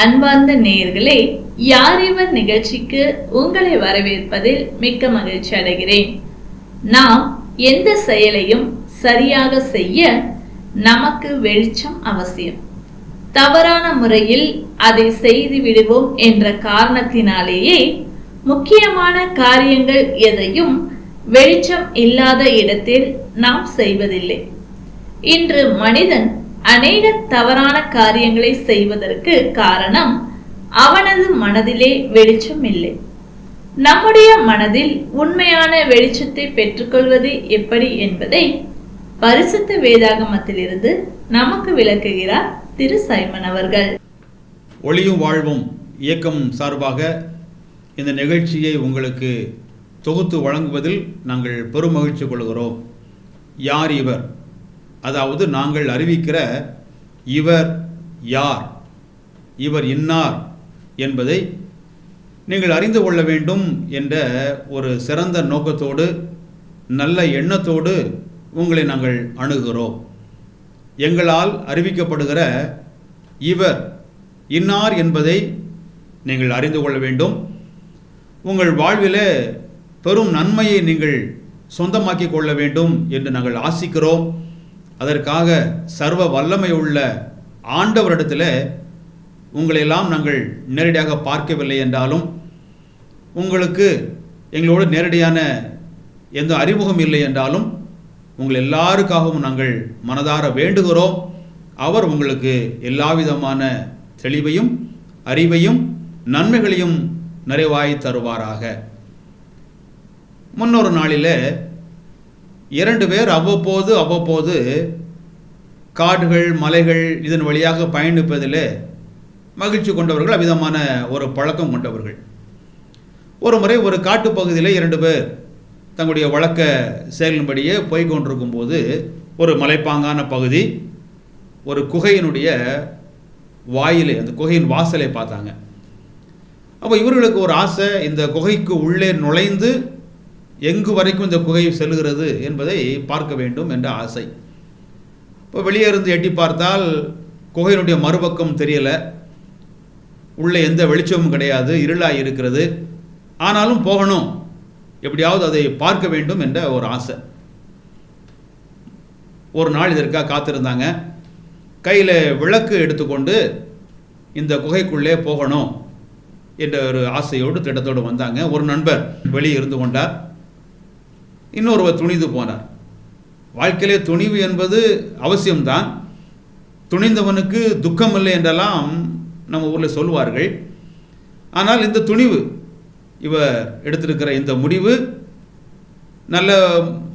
அன்பார்ந்த நேயர்களே, யார் இவர் நிகழ்ச்சிக்கு உங்களை வரவேற்பதில் மிக்க மகிழ்ச்சி அடைகிறேன். நாம் எந்த செயலையும் சரியாக செய்ய நமக்கு வெளிச்சம் அவசியம். தவறான முறையில் அதை செய்து விடுவோம் என்ற காரணத்தினாலேயே முக்கியமான காரியங்கள் எதையும் வெளிச்சம் இல்லாத இடத்தில் நாம் செய்வதில்லை. இன்று மனிதன் அநேக தவறான காரியங்களை செய்வதற்கு காரணம் அவனது மனதிலே வெளிச்சம் இல்லை. நம்முடைய மனதில் உண்மையான வெளிச்சத்தை பெற்றுக்கொள்வது எப்படி என்பதை பரிசுத்த வேதாகமத்திலிருந்து நமக்கு விளக்குகிறார் திரு சைமன் அவர்கள். ஒளியும் வாழ்வும் இயக்கம் சார்பாக இந்த நிகழ்ச்சியை உங்களுக்கு தொகுத்து வழங்குவதில் நாங்கள் பெரும் மகிழ்ச்சி கொள்கிறோம். யார் இவர்? அதாவது நாங்கள் அறிவிக்கிற இவர் யார், இவர் இன்னார் என்பதை நீங்கள் அறிந்து கொள்ள வேண்டும் என்ற ஒரு சிறந்த நோக்கத்தோடு நல்ல எண்ணத்தோடு உங்களை நாங்கள் அணுகுகிறோம். எங்களால் அறிவிக்கப்படுகிற இவர் இன்னார் என்பதை நீங்கள் அறிந்து கொள்ள வேண்டும். உங்கள் வாழ்வில் பெரும் நன்மையை நீங்கள் சொந்தமாக்கி கொள்ள வேண்டும் என்று நாங்கள் ஆசிக்கிறோம். அதற்காக சர்வ வல்லமை உள்ள ஆண்டவரிடத்தில் உங்களையெல்லாம் நாங்கள் நேரடியாக பார்க்கவில்லை என்றாலும், உங்களுக்கு எங்களோடு நேரடியான எந்த அறிமுகம் இல்லை என்றாலும், உங்கள் எல்லாருக்காகவும் நாங்கள் மனதார வேண்டுகிறோம். அவர் உங்களுக்கு எல்லா விதமான தெளிவையும் அறிவையும் நன்மைகளையும் நிறைவாய் தருவாராக. முன்னொரு நாளில் 2 பேர் அவ்வப்போது காடுகள் மலைகள் இதன் வழியாக பயணிப்பதில் மகிழ்ச்சி கொண்டவர்கள், அவ்விதமான ஒரு பழக்கம் கொண்டவர்கள். ஒரு முறை ஒரு காட்டு பகுதியில் 2 பேர் தங்களுடைய வழக்க செயலின்படியே போய்கொண்டிருக்கும் போது ஒரு மலைப்பாங்கான பகுதி, ஒரு குகையினுடைய வாயிலை, அந்த குகையின் வாசலை பார்த்தாங்க. அப்போ இவர்களுக்கு ஒரு ஆசை, இந்த குகைக்கு உள்ளே நுழைந்து எங்கு வரைக்கும் இந்த குகை செல்கிறது என்பதை பார்க்க வேண்டும் என்ற ஆசை. இப்போ வெளியே இருந்து எட்டி பார்த்தால் குகையினுடைய மறுபக்கம் தெரியலை, உள்ளே எந்த வெளிச்சமும் கிடையாது, இருளாக இருக்கிறது. ஆனாலும் போகணும், எப்படியாவது அதை பார்க்க வேண்டும் என்ற ஒரு ஆசை. ஒரு நாள் இதற்காக காத்திருந்தாங்க. கையில் விளக்கு எடுத்துக்கொண்டு இந்த குகைக்குள்ளே போகணும் என்ற ஒரு ஆசையோடு திட்டத்தோடு வந்தாங்க. ஒரு நண்பர் வெளியே இருந்து கொண்டார், இன்னொருவர் துணிந்து போனார். வாழ்க்கையிலே துணிவு என்பது அவசியம்தான். துணிந்தவனுக்கு துக்கம் இல்லை என்றெல்லாம் நம்ம ஊரில் சொல்வார்கள். ஆனால் இந்த துணிவு, இவர் எடுத்திருக்கிற இந்த முடிவு நல்ல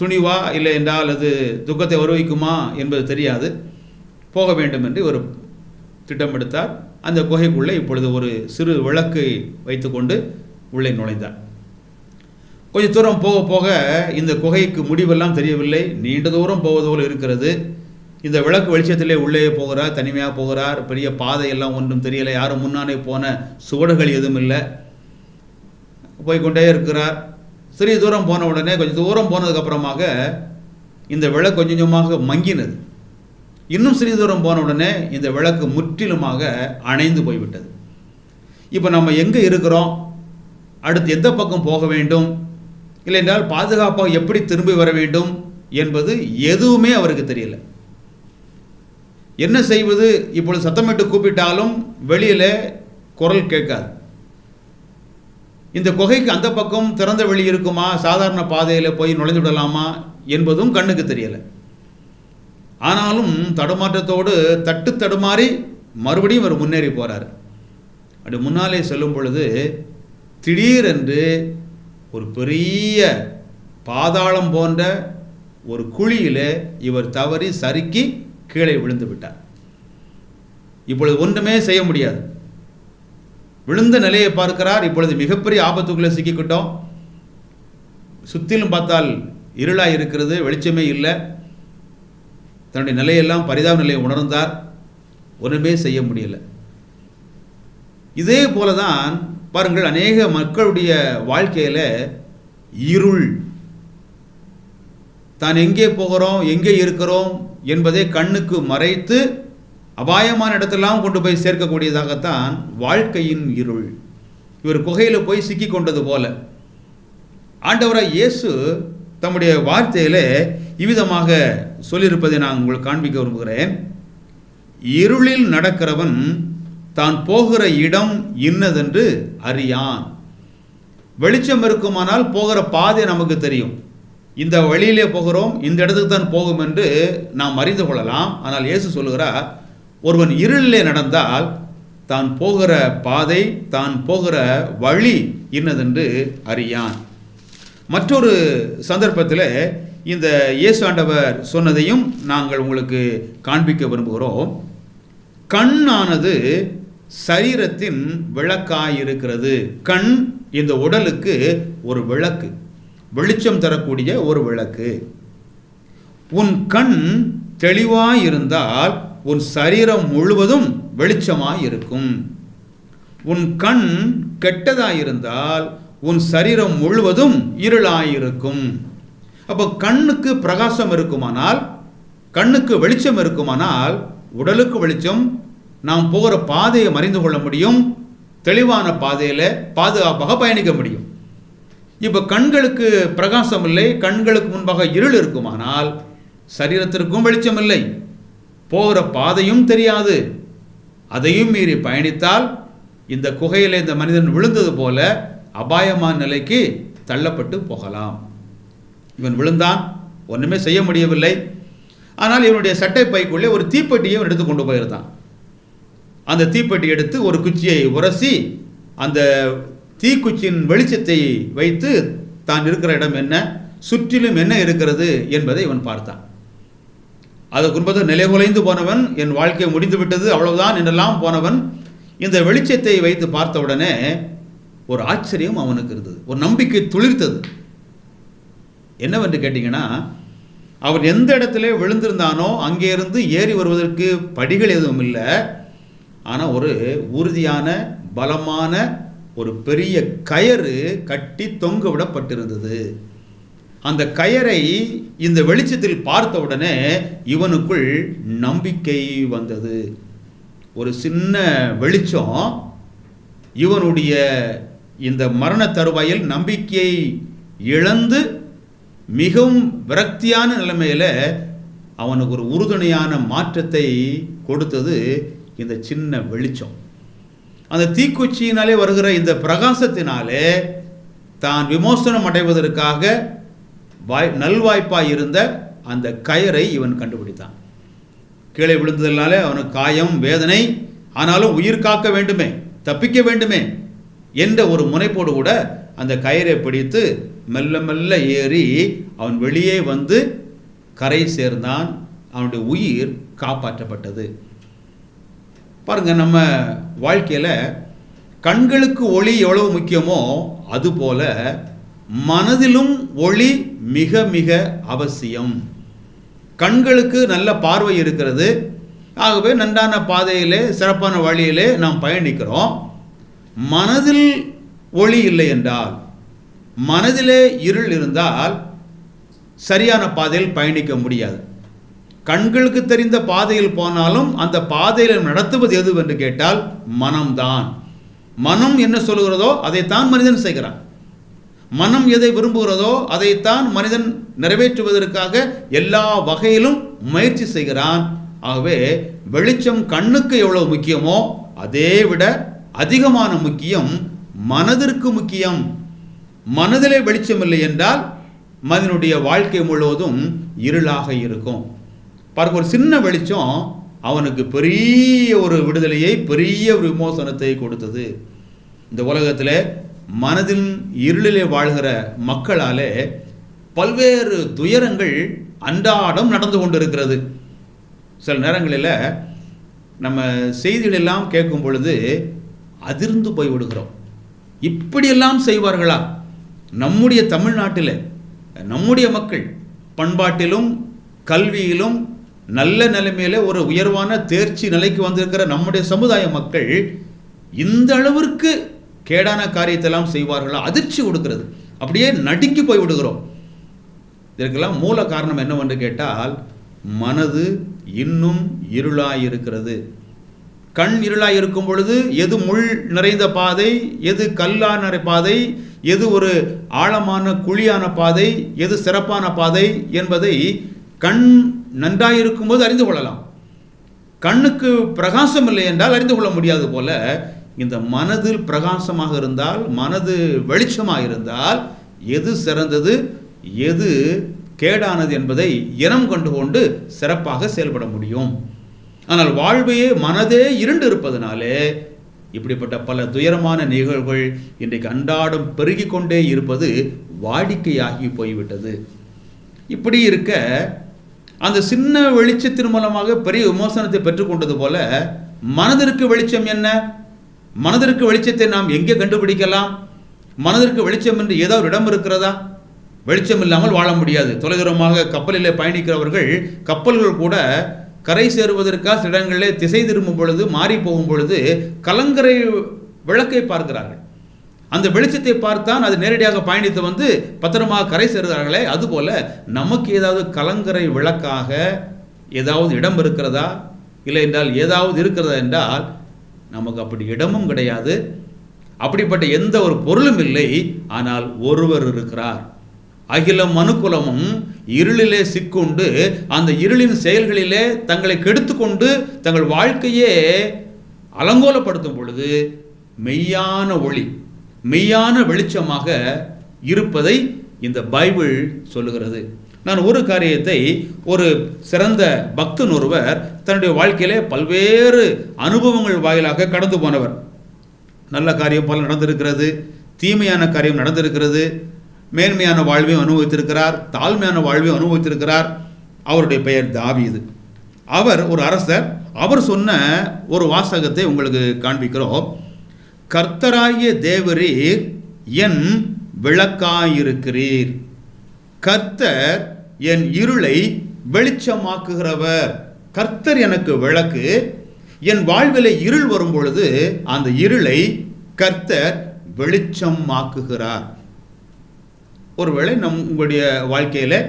துணிவா இல்லை என்றால் அது துக்கத்தை வருவிக்குமா என்பது தெரியாது. போக வேண்டும் என்று ஒரு திட்டம் எடுத்தார். அந்த குகைக்குள்ளே இப்பொழுது ஒரு சிறு விளக்கை வைத்துக்கொண்டு உள்ளே நுழைந்தார். கொஞ்சம் தூரம் போக போக இந்த குகைக்கு முடிவெல்லாம் தெரியவில்லை, நீண்ட தூரம் போவது போல் இருக்கிறது. இந்த விளக்கு வெளிச்சத்திலே உள்ளே போகிறார், தனிமையாக போகிறார். பெரிய பாதையெல்லாம் ஒன்றும் தெரியலை, யாரும் முன்னாலே போன சுவடுகள் எதுவும் இல்லை. போய்கொண்டே இருக்கிறார். சிறிது தூரம் போன உடனே, கொஞ்சம் தூரம் போனதுக்கப்புறமாக இந்த விளக்கு கொஞ்சம் கொஞ்சமாக மங்கினது. இன்னும் சிறிது தூரம் போன உடனே இந்த விளக்கு முற்றிலுமாக அணைந்து போய்விட்டது. இப்போ நம்ம எங்கே இருக்கிறோம், அடுத்து எந்த பக்கம் போக வேண்டும், இல்லை என்றால் பாதுகாப்பாக எப்படி திரும்பி வர வேண்டும் என்பது எதுவுமே அவருக்கு தெரியல. என்ன செய்வது? இப்பொழுது சத்தமிட்டு கூப்பிட்டாலும் வெளியில் குரல் கேட்காது. இந்த குகைக்கு அந்த பக்கம் திறந்த வெளி இருக்குமா, சாதாரண பாதையில் போய் நுழைந்து விடலாமா என்பதும் கண்ணுக்கு தெரியலை. ஆனாலும் தடுமாற்றத்தோடு தடுமாறி மறுபடியும் அவர் முன்னேறி போகிறார். அப்படி முன்னாலே செல்லும் பொழுது திடீரென்று ஒரு பெரிய பாதாளம் போன்ற ஒரு குழியில் இவர் தவறி சறுக்கி கீழே விழுந்து விட்டார். இப்பொழுது ஒன்றுமே செய்ய முடியாது. விழுந்த நிலையை பார்க்கிறார். இப்பொழுது மிகப்பெரிய ஆபத்துக்குள்ளே சிக்கிக்கிட்டோம். சுற்றிலும் பார்த்தால் இருளாக இருக்கிறது, வெளிச்சமே இல்லை. தன்னுடைய நிலையெல்லாம் பரிதாப நிலையை உணர்ந்தார். ஒன்றுமே செய்ய முடியலை. இதே போல தான் பாருங்கள், அநேக மக்களுடைய வாழ்க்கையில் இருள், தான் எங்கே போகிறோம், எங்கே இருக்கிறோம் என்பதை கண்ணுக்கு மறைத்து அபாயமான இடத்தெல்லாம் கொண்டு போய் சேர்க்கக்கூடியதாகத்தான் வாழ்க்கையின் இருள். இவர் குகையில் போய் சிக்கி கொண்டது போல ஆண்டவராய் இயேசு தம்முடைய வார்த்தையிலே இவ்விதமாக சொல்லியிருப்பதை நான் உங்களுக்கு காண்பிக்க விரும்புகிறேன். இருளில் நடக்கிறவன் தான் போகிற இடம் இன்னதென்று அறியான். வெளிச்சம் இருக்குமானால் போகிற பாதை நமக்கு தெரியும். இந்த வழியிலே போகிறோம், இந்த இடத்துக்கு தான் போகும் என்று நாம் அறிந்து கொள்ளலாம். ஆனால் இயேசு சொல்லுகிறார், ஒருவன் இருளிலே நடந்தால் தான் போகிற பாதை, தான் போகிற வழி இன்னதென்று அறியான். மற்றொரு சந்தர்ப்பத்தில் இந்த இயேசு ஆண்டவர் சொன்னதையும் நாங்கள் உங்களுக்கு காண்பிக்க விரும்புகிறோம். கண்ணானது சரீரத்தின் விளக்காயிருக்கிறது. கண் இந்த உடலுக்கு ஒரு விளக்கு, வெளிச்சம் தரக்கூடிய ஒரு விளக்கு. உன் கண் தெளிவாயிருந்தால் உன் சரீரம் முழுவதும் வெளிச்சமாயிருக்கும். உன் கண் கெட்டதாயிருந்தால் உன் சரீரம் முழுவதும் இருளாயிருக்கும். அப்போ கண்ணுக்கு பிரகாசம் இருக்குமானால், கண்ணுக்கு வெளிச்சம் இருக்குமானால் உடலுக்கு வெளிச்சம், நாம் போகிற பாதையை அறிந்து கொள்ள முடியும், தெளிவான பாதையில் பாதுகாப்பாக பயணிக்க முடியும். இப்போ கண்களுக்கு பிரகாசம் இல்லை, கண்களுக்கு முன்பாக இருள் இருக்குமானால் சரீரத்திற்கும் வெளிச்சம் இல்லை, போகிற பாதையும் தெரியாது. அதையும் மீறி பயணித்தால் இந்த குகையில் இந்த மனிதன் விழுந்தது போல அபாயமான நிலைக்கு தள்ளப்பட்டு போகலாம். இவன் விழுந்தான், ஒன்றுமே செய்ய முடியவில்லை. ஆனால் இவனுடைய சட்டை பைக்குள்ளே ஒரு தீப்பெட்டியை எடுத்து கொண்டு போயிருந்தான். அந்த தீப்பெட்டி எடுத்து ஒரு குச்சியை உரசி அந்த தீக்குச்சியின் வெளிச்சத்தை வைத்து தான் இருக்கிற இடம் என்ன, சுற்றிலும் என்ன இருக்கிறது என்பதை இவன் பார்த்தான். அதற்கு முன்பது நிலைகுலைந்து போனவன், என் வாழ்க்கை முடிந்து விட்டது அவ்வளவுதான் என்றெல்லாம் போனவன் இந்த வெளிச்சத்தை வைத்து பார்த்தவுடனே ஒரு ஆச்சரியம் அவனுக்கு இருந்தது, ஒரு நம்பிக்கை துளிர்த்தது. என்னவென்று கேட்டிங்கன்னா, அவன் எந்த இடத்துல விழுந்திருந்தானோ அங்கே இருந்து ஏறி வருவதற்கு படிகள் எதுவும் இல்லை. ஆனால் ஒரு உறுதியான பலமான ஒரு பெரிய கயிறு கட்டி தொங்க விடப்பட்டிருந்தது. அந்த கயரை இந்த வெளிச்சத்தில் பார்த்தவுடனே இவனுக்குள் நம்பிக்கை வந்தது. ஒரு சின்ன வெளிச்சம் இவனுடைய இந்த மரண தருவாயில் நம்பிக்கையை இழந்து மிகவும் விரக்தியான நிலைமையில் அவனுக்கு ஒரு உறுதுணையான மாற்றத்தை கொடுத்தது இந்த சின்ன வெளிச்சம். அந்த தீக்குச்சியினாலே வருகிற இந்த பிரகாசத்தினாலே தான் விமோசனம் அடைவதற்காக நல்வாய்ப்பாய் இருந்த அந்த கயரை இவன் கண்டுபிடித்தான். கீழே விழுந்ததினாலே அவனுக்கு காயம், வேதனை, ஆனாலும் உயிர் காக்க வேண்டுமே, தப்பிக்க வேண்டுமே என்ற ஒரு முனைப்போடு கூட அந்த கயிறை பிடித்து மெல்ல மெல்ல ஏறி அவன் வெளியே வந்து கரை சேர்ந்தான். அவனுடைய உயிர் காப்பாற்றப்பட்டது. பாருங்க, நம்ம வாழ்க்கையில் கண்களுக்கு ஒளி எவ்வளவு முக்கியமோ அதுபோல மனதிலும் ஒளி மிக மிக அவசியம். கண்களுக்கு நல்ல பார்வை இருக்கிறது, ஆகவே நன்றான பாதையிலே சிறப்பான வழியிலே நாம் பயணிக்கிறோம். மனதில் ஒளி இல்லை என்றால், மனதிலே இருள் இருந்தால் சரியான பாதையில் பயணிக்க முடியாது. கண்களுக்கு தெரிந்த பாதையில் போனாலும் அந்த பாதையில் நடத்துவது எது என்று கேட்டால் மனம்தான். மனம் என்ன சொல்லுகிறதோ அதைத்தான் மனிதன் செய்கிறான். மனம் எதை விரும்புகிறதோ அதைத்தான் மனிதன் நிறைவேற்றுவதற்காக எல்லா வகையிலும் முயற்சி செய்கிறான். ஆகவே வெளிச்சம் கண்ணுக்கு எவ்வளவு முக்கியமோ அதே விட அதிகமான முக்கியம் மனதிற்கு முக்கியம். மனதிலே வெளிச்சம் இல்லை என்றால் மனிதனுடைய வாழ்க்கை முழுவதும் இருளாக இருக்கும். பார்க்க, ஒரு சின்ன வெளிச்சம் அவனுக்கு பெரிய ஒரு விடுதலையை, பெரிய ஒரு விமோசனத்தை கொடுத்தது. இந்த உலகத்தில் மனதின் இருளிலே வாழ்கிற மக்களாலே பல்வேறு துயரங்கள் அன்றாடம் நடந்து கொண்டிருக்கிறது. சில நேரங்களில் நம்ம செய்திகளெல்லாம் கேட்கும் பொழுது அதிர்ந்து போய் விடுகிறோம். இப்படியெல்லாம் செய்வார்களா? நம்முடைய தமிழ்நாட்டில் நம்முடைய மக்கள் பண்பாட்டிலும் கல்வியிலும் நல்ல நிலைமையில ஒரு உயர்வான தேர்ச்சி நிலைக்கு வந்திருக்கிற நம்முடைய சமுதாய மக்கள் இந்த அளவிற்கு கேடான காரியத்தெல்லாம் செய்வார்களா? அதிர்ச்சி கொடுக்கிறது. அப்படியே நடுங்கி போய் விடுகிறோம். இதற்கெல்லாம் மூல காரணம் என்னவென்று கேட்டால், மனது இன்னும் இருளாயிருக்கிறது. கண் இருளாயிருக்கும் பொழுது எது முள் நிறைந்த பாதை, எது கல்லான பாதை, எது ஒரு ஆழமான குழியான பாதை, எது சிறப்பான பாதை என்பதை கண் நன்றாயிருக்கும் போது அறிந்து கொள்ளலாம். கண்ணுக்கு பிரகாசம் இல்லை என்றால் அறிந்து கொள்ள முடியாது போல, இந்த மனதில் பிரகாசமாக இருந்தால், மனது வெளிச்சமாக இருந்தால் எது சிறந்தது எது கேடானது என்பதை இனம் கண்டுகொண்டு சிறப்பாக செயல்பட முடியும். ஆனால் வாழ்வையே மனதே இருண்டு இருப்பதனாலே இப்படிப்பட்ட பல துயரமான நிகழ்வுகள் இன்றைக்கு அன்றாடம் பெருகி கொண்டே இருப்பது வாடிக்கையாகி போய்விட்டது. இப்படி இருக்க அந்த சின்ன வெளிச்சத்தின் மூலமாக பெரிய விமோசனத்தை பெற்றுக்கொண்டது போல மனதிற்கு வெளிச்சம் என்ன? மனதிற்கு வெளிச்சத்தை நாம் எங்கே கண்டுபிடிக்கலாம்? மனதிற்கு வெளிச்சம் என்று ஏதோ ஒரு இடம் இருக்கிறதா? வெளிச்சம் இல்லாமல் வாழ முடியாது. தொலைதூரமாக கப்பலிலே பயணிக்கிறவர்கள், கப்பல்கள் கூட கரை சேருவதற்காக சில இடங்களிலே திசை திரும்பும் பொழுது, மாறி போகும் பொழுது கலங்கரை விளக்கை பார்க்கிறார்கள். அந்த வெளிச்சத்தை பார்த்தான் அது நேரடியாக பயணித்து வந்து பத்திரமாக கரை சேருகிறார்களே, அதுபோல நமக்கு ஏதாவது கலங்கரை விளக்காக ஏதாவது இடம் இருக்கிறதா? இல்லை என்றால் ஏதாவது இருக்கிறதா என்றால் நமக்கு அப்படி இடமும் கிடையாது, அப்படிப்பட்ட எந்த ஒரு பொருளும் இல்லை. ஆனால் ஒருவர் இருக்கிறார். அகிலம் மனுக்குலமும் இருளிலே சிக்குண்டு அந்த இருளின் செயல்களிலே தங்களை கெடுத்துக்கொண்டு தங்கள் வாழ்க்கையே அலங்கோலப்படுத்தும் பொழுது மெய்யான ஒளி, மெய்யான வெளிச்சமாக இருப்பதை இந்த பைபிள் சொல்லுகிறது. நான் ஒரு காரியத்தை, ஒரு சிறந்த பக்தன் ஒருவர் தன்னுடைய வாழ்க்கையிலே பல்வேறு அனுபவங்கள் வாயிலாக கடந்து போனவர். நல்ல காரியம் பல நடந்திருக்கிறது, தீமையான காரியம் நடந்திருக்கிறது, மேன்மையான வாழ்வையும் அனுபவித்திருக்கிறார், தாழ்மையான வாழ்வையும் அனுபவித்திருக்கிறார். அவருடைய பெயர் தாவீது. அவர் ஒரு அரசர். அவர் சொன்ன ஒரு வாசகத்தை உங்களுக்கு காண்பிக்கிறோம். கர்த்தராகிய தேவரீர் என் விளக்காயிருக்கிறீர், கர்த்தர் என் இருளை வெளிச்சமாக்குகிறவர். கர்த்தர் எனக்கு விளக்கு. என் வாழ்விலே இருள் வரும் பொழுது அந்த இருளை கர்த்தர் வெளிச்சமாக்குகிறார். ஒருவேளை உங்களுடைய வாழ்க்கையில்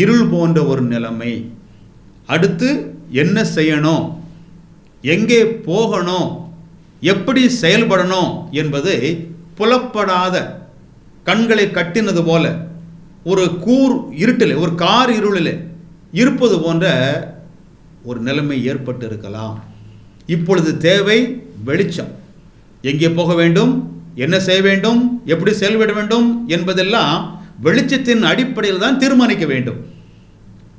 இருள் போன்ற ஒரு நிலைமை, அடுத்து என்ன செய்யணும், எங்கே போகணும், எப்படி செயல்படணும் என்பது புலப்படாத, கண்களை கட்டினது போல ஒரு கூர் இருட்டில், ஒரு கார் இருளில் இருப்பது போன்ற ஒரு நிலைமை ஏற்பட்டு இருக்கலாம். இப்பொழுது தேவை வெளிச்சம். எங்கே போக வேண்டும், என்ன செய்ய வேண்டும், எப்படி செயல்பட வேண்டும் என்பதெல்லாம் வெளிச்சத்தின் அடிப்படையில் தான் தீர்மானிக்க வேண்டும்.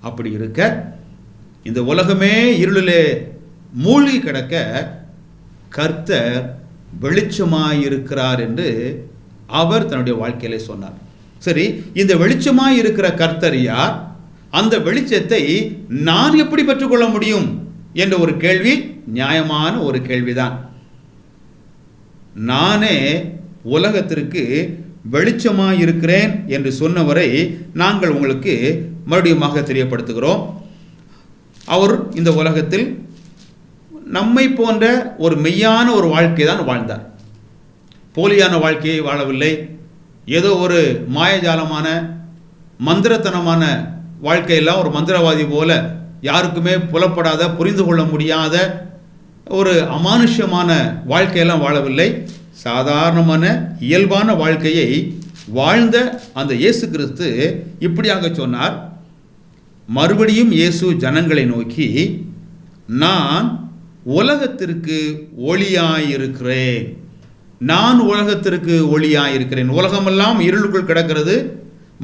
அப்படி இருக்க இந்த உலகமே இருளிலே மூழ்கி கிடக்க கர்த்தர் வெளிச்சமாயிருக்கிறார் என்று அவர் தன்னுடைய வாழ்க்கையிலே சொன்னார். சரி, இந்த வெளிச்சமாயிருக்கிற கர்த்தர் யார்? அந்த வெளிச்சத்தை நான் எப்படி பெற்றுக்கொள்ள முடியும் என்ற ஒரு கேள்வி நியாயமான ஒரு கேள்விதான். நானே உலகத்திற்கு வெளிச்சமாயிருக்கிறேன் என்று சொன்னவரை நாங்கள் உங்களுக்கு மறுபடியும் தெரியப்படுத்துகிறோம். அவர் இந்த உலகத்தில் நம்மை போன்ற ஒரு மெய்யான ஒரு வாழ்க்கை தான் வாழ்ந்தார். போலியான வாழ்க்கையை வாழவில்லை. ஏதோ ஒரு மாயஜாலமான மந்திரத்தனமான வாழ்க்கையெல்லாம் ஒரு மந்திரவாதி போல யாருக்குமே புலப்படாத, புரிந்து கொள்ள முடியாத ஒரு அமானுஷ்யமான வாழ்க்கையெல்லாம் வாழவில்லை. சாதாரணமான இயல்பான வாழ்க்கையை வாழ்ந்த அந்த இயேசு கிறிஸ்து இப்படியாக சொன்னார். மறுபடியும் இயேசு ஜனங்களை நோக்கி, நான் உலகத்திற்கு ஒளியாயிருக்கிறேன். நான் உலகத்திற்கு ஒளியாயிருக்கிறேன். உலகமெல்லாம் இருளுக்குள் கிடக்கிறது.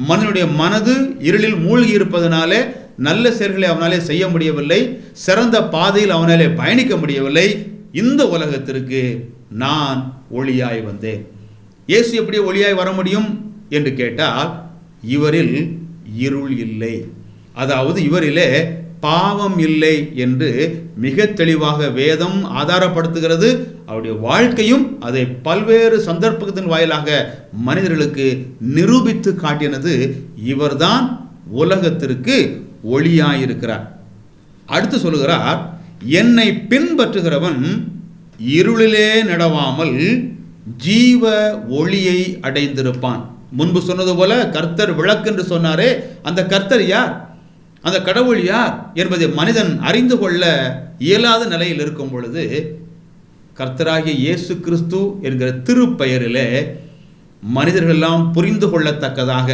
மனிதனுடைய மனது இருளில் மூழ்கி இருப்பதனாலே நல்ல செயல்களை அவனாலே செய்ய முடியவில்லை, சிறந்த பாதையில் அவனாலே பயணிக்க முடியவில்லை. இந்த உலகத்திற்கு நான் ஒளியாய் வந்தேன். இயேசு எப்படி ஒளியாய் வர முடியும் என்று கேட்டால், இவரில் இருள் இல்லை, அதாவது இவரிலே பாவம் இல்லை என்று மிக தெளிவாக வேதம் ஆதாரப்படுத்துகிறது. அவருடைய வாழ்க்கையும் அதை பல்வேறு சந்தர்ப்பத்தின் வாயிலாக மனிதர்களுக்கு நிரூபித்து காட்டினது. இவர்தான் உலகத்திற்கு ஒளியாயிருக்கிறார். அடுத்து சொல்லுகிறார், என்னை பின்பற்றுகிறவன் இருளிலே நடவாமல் ஜீவ ஒளியை அடைந்திருப்பான். முன்பு சொன்னது போல கர்த்தர் விளக்கு என்று சொன்னாரே, அந்த கர்த்தர் யார்? அந்த கடவுள் யார் என்பதை மனிதன் அறிந்து கொள்ள இயலாத நிலையில் இருக்கும் பொழுது கர்த்தராகிய இயேசு கிறிஸ்து என்கிற திருப்பெயரிலே மனிதர்கள் எல்லாம் புரிந்து கொள்ளத்தக்கதாக,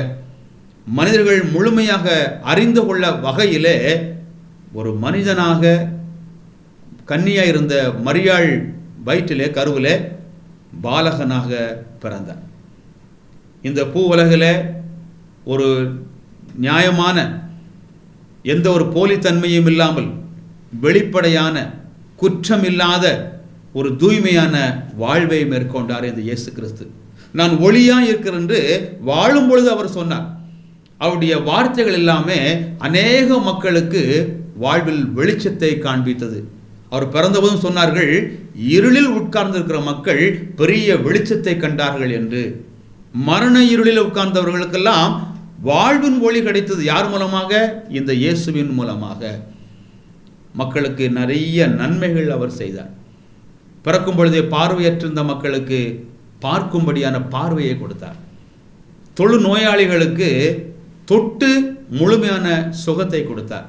மனிதர்கள் முழுமையாக அறிந்து கொள்ள வகையிலே ஒரு மனிதனாக கன்னியாக இருந்த மரியாள் வயிற்றிலே கருவிலே பாலகனாக பிறந்தார். இந்த பூ உலகில் ஒரு நியாயமான, எந்த ஒரு போலித்தன்மையும் இல்லாமல் வெளிப்படையான, குற்றமில்லாத ஒரு தூய்மையான வாழ்வை மேற்கொண்டார் இந்த இயேசு கிறிஸ்து. நான் ஒளியாக இருக்கிறேன் என்று வாழும் பொழுது அவர் சொன்னார். அவருடைய வார்த்தைகள் எல்லாமே அநேக மக்களுக்கு வாழ்வில் வெளிச்சத்தை காண்பித்தது. அவர் பிறந்தபோதும் சொன்னார்கள், இருளில் உட்கார்ந்திருக்கிற மக்கள் பெரிய வெளிச்சத்தை கண்டார்கள் என்று. மரண இருளில் உட்கார்ந்தவர்களுக்கெல்லாம் வாழ்வின் ஒளி கிடைத்தது. யார் மூலமாக? இந்த இயேசுவின் மூலமாக. மக்களுக்கு நிறைய நன்மைகள் அவர் செய்தார். பிறக்கும் பொழுதே பார்வையற்றிருந்த மக்களுக்கு பார்க்கும்படியான பார்வையை கொடுத்தார். தொழு நோயாளிகளுக்கு தொட்டு முழுமையான சுகத்தை கொடுத்தார்.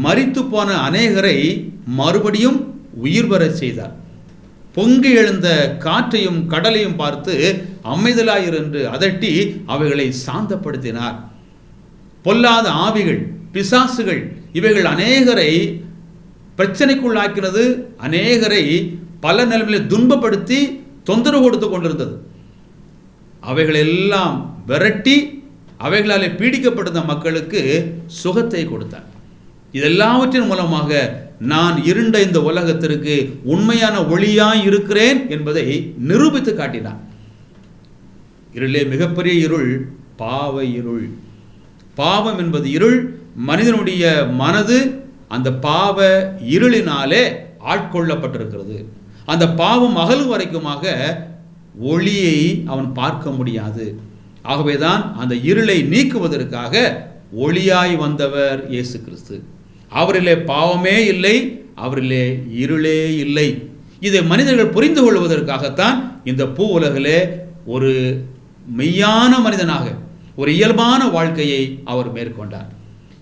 மரித்து போன அநேகரை மறுபடியும் உயிர் பெறச் செய்தார். பொங்கி எழுந்த காற்றையும் கடலையும் பார்த்து அமைதலாயிரு என்று அதட்டி அவைகளை சாந்தப்படுத்தினார். பொல்லாத ஆவிகள், பிசாசுகள் இவைகள் அநேகரை பிரச்சனைக்குள்ளாக்கிறது. அநேகரை பல நிலைமையில் துன்பப்படுத்தி தொந்தரவு கொடுத்து கொண்டிருந்தது. அவைகளெல்லாம் விரட்டி அவைகளாலே பீடிக்கப்பட்டிருந்த மக்களுக்கு சுகத்தை கொடுத்தார். இதெல்லாவற்றின் மூலமாக நான் இருண்ட இந்த உலகத்திற்கு உண்மையான ஒளியாய் இருக்கிறேன் என்பதை நிரூபித்து காட்டினார். இருளே மிகப்பெரிய இருள் பாவ இருள். பாவம் என்பது இருள். மனிதனுடைய மனது அந்த பாவ இருளினாலே ஆட்கொள்ளப்பட்டிருக்கிறது. அந்த பாவம் அகலும் வரைக்குமாக ஒளியை அவன் பார்க்க முடியாது. ஆகவேதான் அந்த இருளை நீக்குவதற்காக ஒளியாய் வந்தவர் இயேசு கிறிஸ்து. அவரிலே பாவமே இல்லை, அவரிலே இருளே இல்லை. இதை மனிதர்கள் புரிந்து கொள்வதற்காகத்தான் இந்த பூ உலகிலே ஒரு மெய்யான மனிதனாக ஒரு இயல்பான வாழ்க்கையை அவர் மேற்கொண்டார்.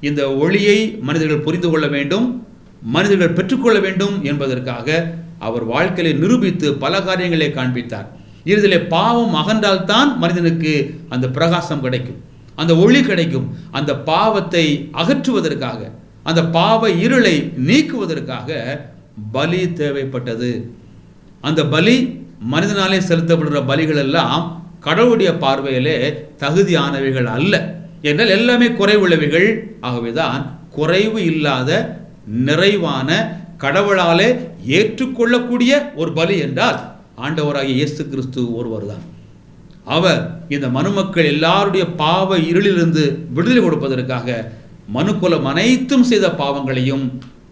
இந்த ஒளியை மனிதர்கள் புரிந்து கொள்ள வேண்டும், மனிதர்கள் பெற்றுக்கொள்ள வேண்டும் என்பதற்காக அவர் வாழ்க்கையை நிரூபித்து பல காரியங்களை காண்பித்தார். இறுதியிலே பாவம் அகன்றால்தான் மனிதனுக்கு அந்த பிரகாசம் கிடைக்கும், அந்த ஒளி கிடைக்கும். அந்த பாவத்தை அகற்றுவதற்காக, அந்த பாவ இருளை நீக்குவதற்காக பலி தேவைப்பட்டது. அந்த பலி, மனிதனாலே செலுத்தப்படுகிற பலிகள் எல்லாம் கடவுளுடைய பார்வையிலே தகுதியானவைகள் அல்ல. என்றால் எல்லாமே குறைவுள்ளவைகள். ஆகவேதான் குறைவு இல்லாத நிறைவான கடவுளாலே ஏற்றுக்கொள்ளக்கூடிய ஒரு பலி என்றால் ஆண்டவராகிய இயேசு கிறிஸ்து ஒருவர் தான். அவர் இந்த மனுமக்கள் எல்லாருடைய பாவ இருளிலிருந்து விடுதலை கொடுப்பதற்காக மனுக்குலம் அனைத்தும் செய்த பாவங்களையும்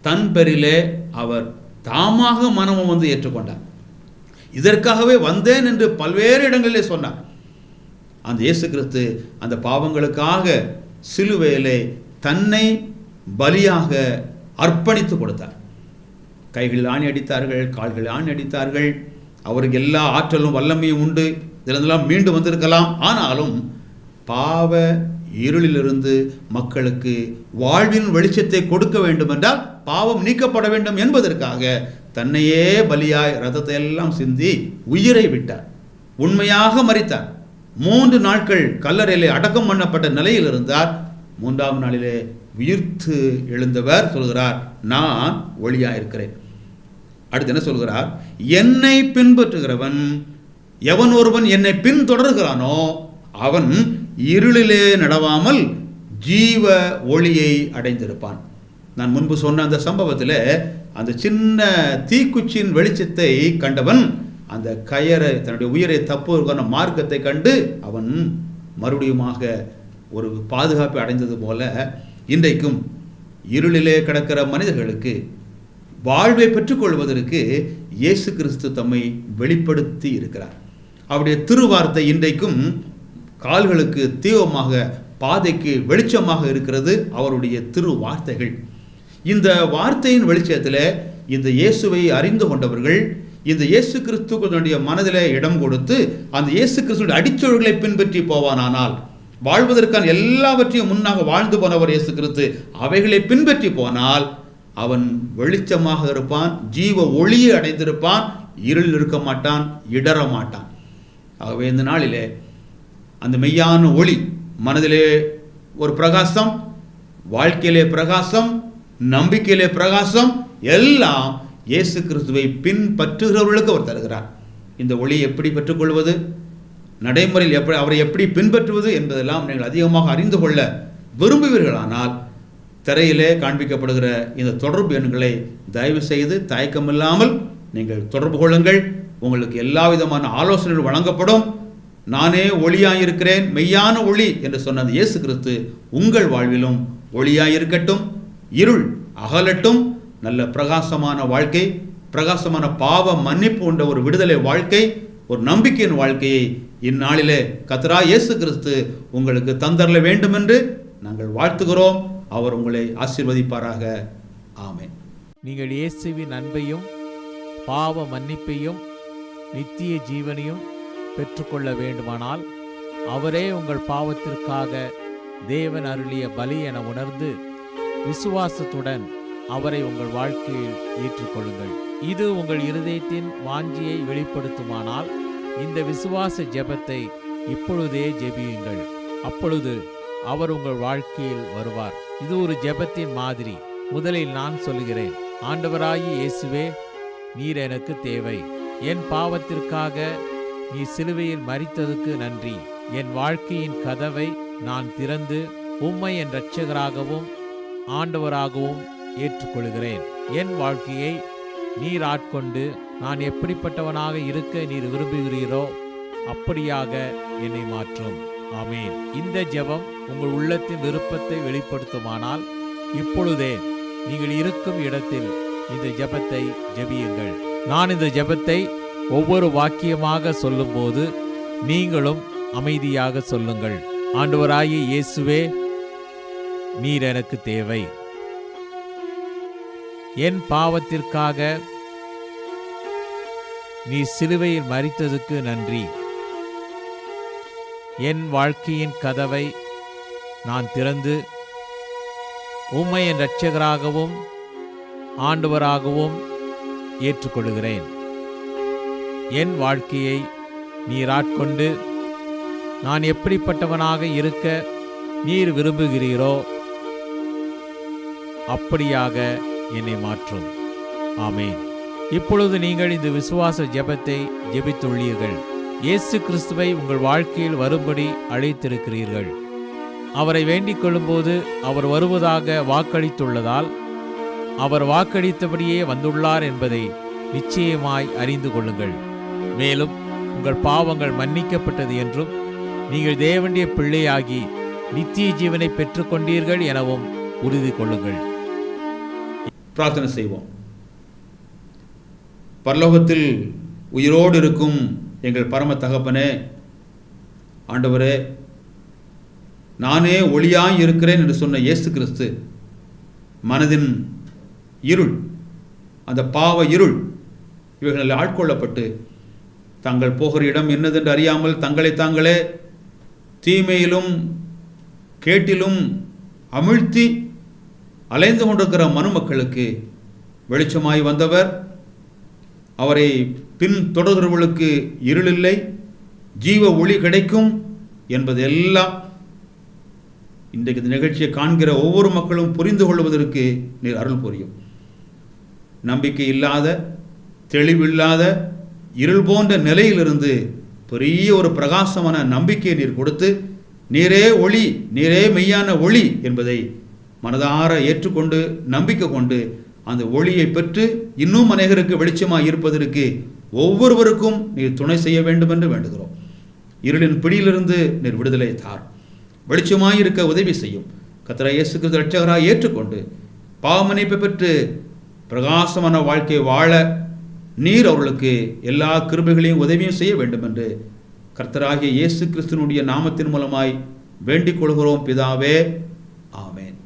தன் பெரிலே அவர் தாமாக மனமும் வந்து ஏற்றுக்கொண்டார். இதற்காகவே வந்தேன் என்று பல்வேறு இடங்களிலே சொன்னார். அந்த இயேசு கிறிஸ்து அந்த பாவங்களுக்காக சிலுவையிலே தன்னை பலியாக அர்ப்பணித்து கொடுத்தார். கைகளில் ஆணி அடித்தார்கள், கால்களில் ஆணி அடித்தார்கள். அவருக்கு எல்லா ஆற்றலும் வல்லமையும் உண்டு. இதெல்லாம் மீண்டு வந்திருக்கலாம். ஆனாலும் பாவ இருளிலிருந்து மக்களுக்கு வாழ்வின் வெளிச்சத்தை கொடுக்க வேண்டும் என்றால், பாவம் நீக்கப்பட வேண்டும் என்பதற்காக தன்னையே பலியாய் ரத்தத்தை எல்லாம் சிந்தி உயிரை விட்டார். உண்மையாக மரித்தார். 3 நாட்கள் கல்லறையிலே அடக்கம் பண்ணப்பட்ட நிலையில் இருந்தார். 3ஆம் நாளிலே உயிர்த்து எழுந்தவர் சொல்கிறார், நான் ஒளியாயிருக்கிறேன். அடுத்து என்ன சொல்கிறார்? என்னை பின்பற்றுகிறவன் எவன் ஒருவன் என்னை பின்தொடர்கிறானோ அவன் இருளிலே நடவாமல் ஜீவ ஒளியை அடைந்திருப்பான். நான் முன்பு சொன்ன அந்த சம்பவத்தில் அந்த சின்ன தீக்குச்சியின் வெளிச்சத்தை கண்டவன் அந்த கயரை, தன்னுடைய உயிரை தப்புவதற்கான மார்க்கத்தை கண்டு அவன் மறுபடியுமாக ஒரு பாதுகாப்பை அடைந்தது போல, இன்றைக்கும் இருளிலே கிடக்கிற மனிதர்களுக்கு வாழ்வை பெற்றுக்கொள்வதற்கு இயேசு கிறிஸ்து தம்மை வெளிப்படுத்தி இருக்கிறார். அவருடைய திருவார்த்தை இன்றைக்கும் கால்களுக்கு தீபமாக, பாதைக்கு வெளிச்சமாக இருக்கிறது அவருடைய திருவார்த்தைகள். இந்த வார்த்தையின் வெளிச்சத்தில் இந்த இயேசுவை அறிந்து கொண்டவர்கள் இந்த இயேசு கிறிஸ்துவனுடைய மனதில் இடம் கொடுத்து அந்த இயேசு கிறிஸ்துடைய அடிச்சொல்களை பின்பற்றி போவானானால் வாழ்வதற்கான எல்லாவற்றையும் முன்னாக வாழ்ந்து போனவர் இயேசு கிறிஸ்து. அவைகளை பின்பற்றி போனால் அவன் வெளிச்சமாக இருப்பான், ஜீவ ஒளியை அடைந்திருப்பான், இருள் இருக்க மாட்டான், இடற மாட்டான். ஆகவே இந்த நாளிலே அந்த மெய்யான ஒளி, மனதிலே ஒரு பிரகாசம், வாழ்க்கையிலே பிரகாசம், நம்பிக்கையிலே பிரகாசம், எல்லாம் இயேசு கிறிஸ்துவை பின்பற்றுகிறவர்களுக்கு அவர் தருகிறார். இந்த ஒளியை எப்படி பெற்றுக்கொள்வது, நடைமுறையில் எப்படி அவரை எப்படி பின்பற்றுவது என்பதெல்லாம் நீங்கள் அதிகமாக அறிந்து கொள்ள விரும்புவீர்களானால் திரையிலே காண்பிக்கப்படுகிற இந்த தொடர்பு எண்களை தயவு செய்து தயக்கமில்லாமல் நீங்கள் தொடர்பு கொள்ளுங்கள். உங்களுக்கு எல்லா விதமான ஆலோசனைகள் வழங்கப்படும். நானே ஒளியாயிருக்கிறேன், மெய்யான ஒளி என்று சொன்ன அந்த இயேசு கிறிஸ்து உங்கள் வாழ்விலும் ஒளியாயிருக்கட்டும். இருள் அகலட்டும். நல்ல பிரகாசமான வாழ்க்கை, பிரகாசமான பாவ மன்னிப்பு கொண்ட ஒரு விடுதலை வாழ்க்கை, ஒரு நம்பிக்கையின் வாழ்க்கையை இந்நாளிலே கர்த்தராகிய இயேசு கிறிஸ்து உங்களுக்கு தந்தரல வேண்டும் என்று நாங்கள் வாழ்த்துகிறோம். அவர் உங்களை ஆசீர்வதிப்பாராக. ஆமென். நீங்கள் இயேசுவின் அன்பையும் பாவ மன்னிப்பையும் நித்திய ஜீவனையும் பெற்றுக்கொள்ள வேண்டுமானால் அவரே உங்கள் பாவத்திற்காக தேவன் அருளிய பலி என உணர்ந்து விசுவாசத்துடன் அவரை உங்கள் வாழ்க்கையில் ஏற்றுக்கொள்ளுங்கள். இது உங்கள் இருதயத்தின் வாஞ்சியை வெளிப்படுத்துமானால் இந்த விசுவாச ஜெபத்தை இப்பொழுதே ஜெபியுங்கள். அப்பொழுது அவர் உங்கள் வாழ்க்கையில் வருவார். இது ஒரு ஜெபத்தின் மாதிரி. முதலில் நான் சொல்கிறேன். ஆண்டவராகிய இயேசுவே, நீர் எனக்கு தேவை. என் பாவத்திற்காக நீ சிலுவையில் மரித்ததுக்கு நன்றி. என் வாழ்க்கையின் கதவை நான் திறந்து உம்மை என் இரட்சகராகவும் ஆண்டவராகவும் ஏற்றுக்கொள்கிறேன். என் வாழ்க்கையை நீர் ஆட்கொண்டு நான் எப்படிப்பட்டவனாக இருக்க நீர் விரும்புகிறீரோ அப்படியாக என்னை மாற்றும். ஆமேன். இந்த ஜெபம் உங்கள் உள்ளத்தின் விருப்பத்தை வெளிப்படுத்துமானால் இப்பொழுதே நீங்கள் இருக்கும் இடத்தில் இந்த ஜெபத்தை ஜெபியுங்கள். நான் இந்த ஜெபத்தை ஒவ்வொரு வாக்கியமாக சொல்லும்போது நீங்களும் அமைதியாக சொல்லுங்கள். ஆண்டவராகிய இயேசுவே, நீர் எனக்கு தேவை. என் பாவத்திற்காக நீ சிலுவையில் மரித்ததுக்கு நன்றி. என் வாழ்க்கையின் கதவை நான் திறந்து உம்மை என் இரட்சகராகவும் ஆண்டவராகவும் ஏற்றுக்கொள்கிறேன். என் வாழ்க்கையை நீர் ஆட்கொண்டு நான் எப்படிப்பட்டவனாக இருக்க நீர் விரும்புகிறீரோ அப்படியாக என்னை மாற்றும். ஆமேன். இப்பொழுது நீங்கள் இந்த விசுவாச ஜெபத்தை ஜெபித்துள்ளீர்கள். இயேசு கிறிஸ்துவை உங்கள் வாழ்க்கையில் வரும்படி அழைத்திருக்கிறீர்கள். அவரை வேண்டிக் கொள்ளும்போது அவர் வருவதாக வாக்களித்துள்ளதால் அவர் வாக்களித்தபடியே வந்துள்ளார் என்பதை நிச்சயமாய் அறிந்து கொள்ளுங்கள். மேலும் உங்கள் பாவங்கள் மன்னிக்கப்பட்டது என்றும் நீங்கள் தேவனுடைய பிள்ளையாகி நித்திய ஜீவனை பெற்றுக்கொண்டீர்கள் எனவும் உறுதி கொள்ளுங்கள். பிரார்த்தனை செய்வோம். பரலோகத்தில் உயிரோடு இருக்கும் எங்கள் பரம தகப்பனே, ஆண்டவரே, நானே ஒளியாய் இருக்கிறேன் என்று சொன்ன இயேசு கிறிஸ்து மனதின் இருள், அந்த பாவ இருள் இவைகளில் ஆட்கொள்ளப்பட்டு தாங்கள் போகிற இடம் என்னதென்று அறியாமல் தங்களை தாங்களே தீமையிலும் கேட்டிலும் அமிழ்த்தி அலைந்து கொண்டிருக்கிற மனுமக்களுக்கு வெளிச்சமாய் வந்தவர். அவரை பின் தொடர்கிறவர்களுக்கு இருளில்லை, ஜீவ ஒளி கிடைக்கும் என்பதெல்லாம் இன்றைக்கு இந்த நிகழ்ச்சியை காண்கிற ஒவ்வொரு மக்களும் புரிந்து கொள்வதற்கு நீர் அருள் புரியும். நம்பிக்கை இல்லாத, தெளிவில்லாத, இருள் போன்ற நிலையிலிருந்து பெரிய ஒரு பிரகாசமான நம்பிக்கையை நீர் கொடுத்து, நீரே ஒளி, நீரே மெய்யான ஒளி என்பதை மனதார ஏற்றுக்கொண்டு நம்பிக்கை கொண்டு அந்த ஒளியை பெற்று இன்னும் அநேகருக்கு வெளிச்சமாக இருப்பதற்கு ஒவ்வொருவருக்கும் நீர் துணை செய்ய வேண்டும் என்று வேண்டுகிறோம். இருளின் பிடியிலிருந்து நீர் விடுதலை தார், வெளிச்சமாய் இருக்க உதவி செய்யும். கர்த்தராகிய இயேசு கிறிஸ்து இரட்சகராய் ஏற்றுக்கொண்டு பாவமன்னிப்பை பெற்று பிரகாசமான வாழ்க்கை வாழ நீர் அவர்களுக்கு எல்லா கிருபைகளையும் உதவியும் செய்ய வேண்டும் என்று கர்த்தராகிய இயேசு கிறிஸ்துவினுடைய நாமத்தின் மூலமாய் வேண்டிக் கொள்கிறோம் பிதாவே. ஆமென்.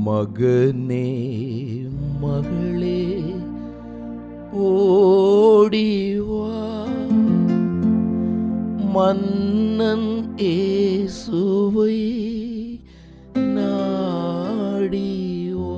மகனே, மகளே, ஓடிவா, மன்னன் இயேசுவை நாடி வா.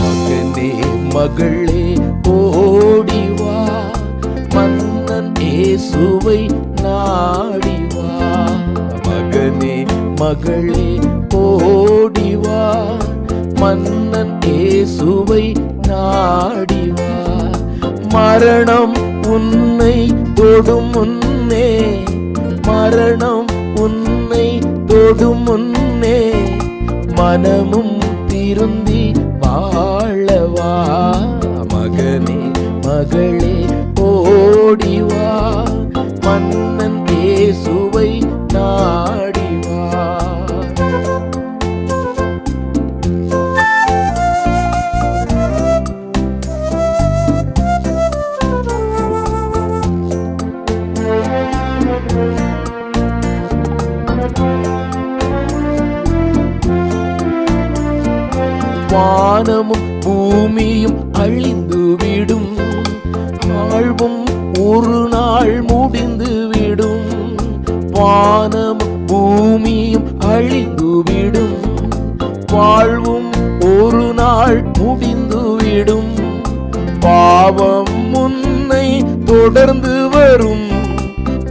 மகனே மகளே ஓடிவா, மன்னன் இயேசுவை நாடிவா. மகனே மகளே ஓடிவா, மன்னன் இயேசுவை நாடிவா. மரணம் உன்னை தொடும் முன்னே, மரணம் உன்னை தொடும் முன்னே, மனமும் திருந்தி வாழவா. மகனே மகளே ஓடிவா, மன்னன் இயேசுவை நாடிவா. வானமும் பூமியும் அழிந்துவிடும், வாழ்வும் ஒரு நாள் முடிந்துவிடும். வானமும் பூமியும் அழிந்துவிடும், வாழ்வும் ஒரு நாள் முடிந்துவிடும். பாவம் உன்னை தொடர்ந்து வரும்,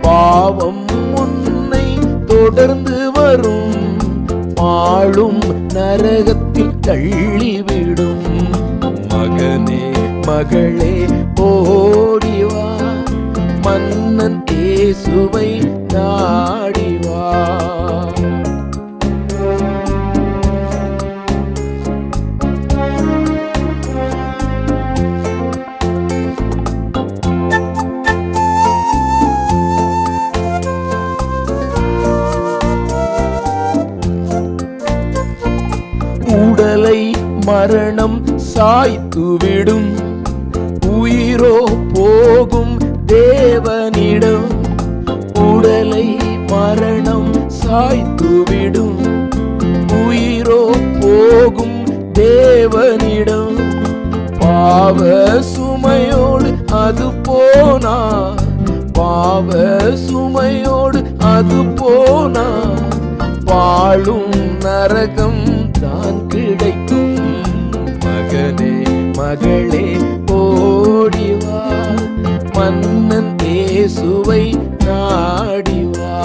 பாவம் உன்னை தொடர்ந்து வரும். ஆளும் நரகத்தில் தள்ளிவிடும். மகனே மகளே ஓடிவா, மன்னன் இயேசுவை நாடிவா. உடலை மரணம் சாய்த்துவிடும், உயிரோ போகும் தேவனிடம். உடலை மரணம் சாய்த்துவிடும், உயிரோ போகும் தேவனிடம். பாவ சுமையோடு அது போனார், பாவ சுமையோடு அது போனார். வாழும் நரகம் தான் கிடைக்கும். மகனே மகளே ஓடிவா, மன்னன் இயேசுவை நாடிவா.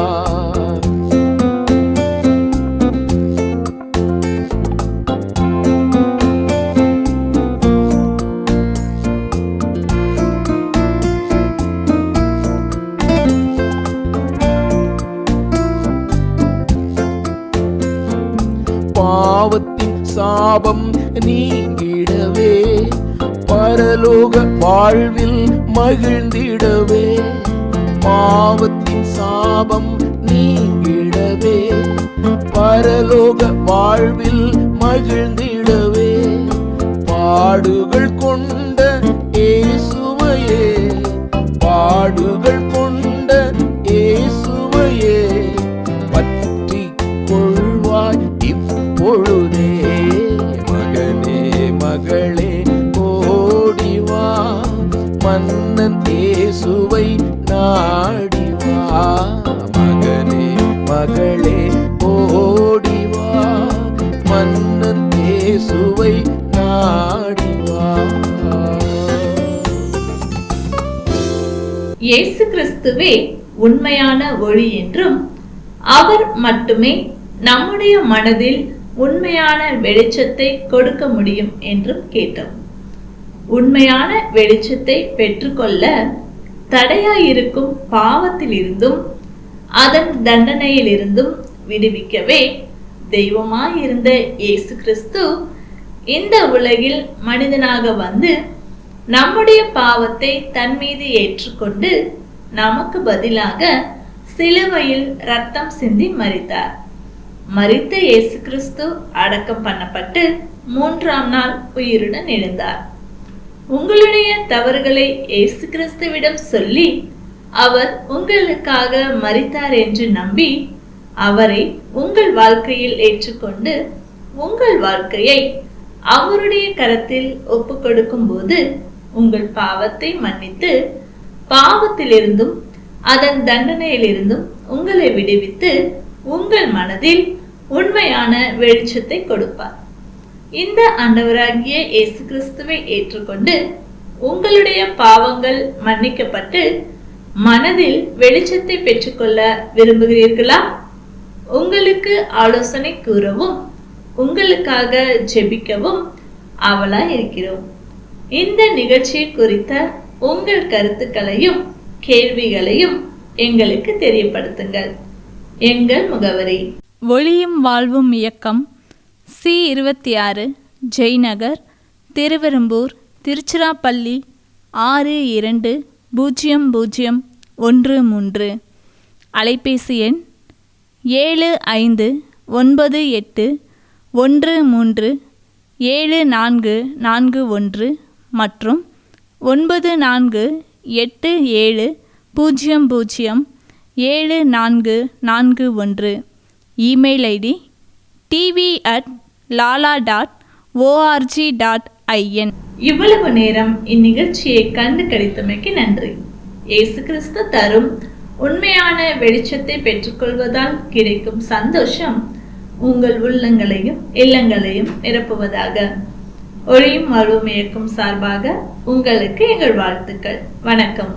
பாவத்தின் சாபம் நீங்கிடவே, பரலோக வாழ்வில் மகிழ்ந்திடவே. பாவத்தின் சாபம் நீங்கிடவே, பரலோக வாழ்வில் மகிழ்ந்திடவே. பாடுகள் கொண்ட இயேசுவையே, பாடுகள் கொண்ட இயேசுவையே பற்றிக் கொள்வாய் இப்பொழுதே. மகனே மகளே ஓடிவா, மன்னன் இயேசுவை நாடிவா. மகனே மகளே ஓடிவா, மன்னன் இயேசுவை நாடிவா. இயேசு கிறிஸ்துவே உண்மையான ஒளி என்றும், அவர் மட்டுமே நம்முடைய மனதில் உண்மையான வெளிச்சத்தை கொடுக்க முடியும் என்றும் கேட்டோம். உண்மையான வெளிச்சத்தை பெற்றுக்கொள்ள தடையாயிருக்கும் பாவத்திலிருந்தும் அதன் தண்டனையிலிருந்தும் விடுவிக்கவே தெய்வமாயிருந்த இயேசு கிறிஸ்து இந்த உலகில் மனிதனாக வந்து நம்முடைய பாவத்தை தன் மீது ஏற்றுக்கொண்டு நமக்கு பதிலாக சிலுவையில் ரத்தம் சிந்தி மரித்தார். மரித்த இயேசு கிறிஸ்து அடக்கம் பண்ணப்பட்டு 3ஆம் நாள் உயிருடன் எழுந்தார். உங்களுடைய தவறுகளை இயேசு கிறிஸ்துவிடம் சொல்லி அவர் உங்களுக்காக மரித்தார் என்று நம்பி அவரை உங்கள் வாழ்க்கையில் ஏற்றுக்கொண்டு உங்கள் வாழ்க்கையை அவருடைய கரத்தில் ஒப்பு கொடுக்கும் போது உங்கள் பாவத்தை மன்னித்து பாவத்திலிருந்தும் அதன் தண்டனையிலிருந்தும் உங்களை விடுவித்து உங்கள் மனதில் உண்மையான வெளிச்சத்தை கொடுப்பார். இந்த ஆண்டவராகிய இயேசு கிறிஸ்துவை ஏற்றுக்கொண்டு உங்களுடைய பாவங்கள் மன்னிக்கப்பட்டு மனதில் வெளிச்சத்தை பெற்றுக்கொள்ள விரும்புகிறீர்களா? உங்களுக்கு ஆலோசனை கூறவும் உங்களுக்காக ஜெபிக்கவும் ஆவலாய் இருக்கிறோம். இந்த நிகழ்ச்சியை குறித்த உங்கள் கருத்துக்களையும் கேள்விகளையும் எங்களுக்கு தெரியப்படுத்துங்கள். எங்கள் முகவரி: ஒளியும் வாழ்வும் இயக்கம், C26, ஜெய்நகர், திருவெரும்பூர், திருச்சிராப்பள்ளி 620013. அலைபேசி எண் 7598137441 மற்றும் 9487007441. Email ID tv@lala.org.in. இவ்வளவு நேரம் இந்நிகழ்ச்சியை கண்டு கழித்தமைக்கு நன்றி. இயேசு கிறிஸ்து தரும் உண்மையான வெளிச்சத்தை பெற்றுக்கொள்வதால் கிடைக்கும் சந்தோஷம் உங்கள் உள்ளங்களையும் இல்லங்களையும் நிரப்புவதாக. ஒளியும் வாழ்வும் இயக்கம் சார்பாக உங்களுக்கு எங்கள் வாழ்த்துக்கள். வணக்கம்.